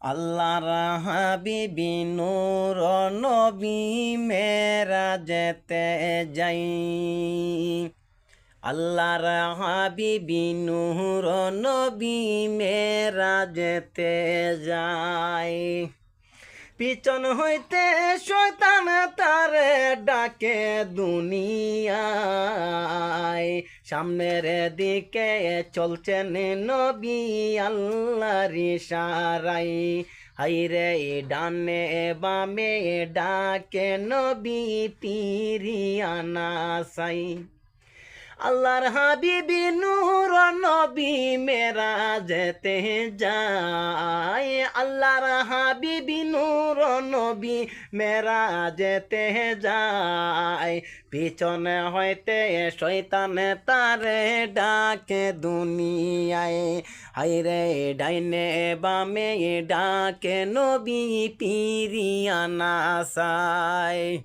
আল্লাহর হাবিবি নূর নবী মেরাজেতে যাই। আল্লাহর হাবিবি নূর নবী মেরাজেতে যাই। পিছন হইতে শয়তান তারে ডাকে দুনিয়ায়, সামনের দিকে চলছেন নবী আল্লাহর ইশারায়। হাইরে ডানে বামে ডাকে নবী পিরিয়ানা সাই। আল্লাহর হাবিবি নূর নবী মেরাজেতে যায়। আল্লাহর হাবিবি নূর নবী মেরাজেতে যায়। পিছনে হইতে শয়তানে তারে ডাকে দুনিয়ায়। হাইরে ডাইনে বামে ডাকে নবী পিরিয়ানা সাই।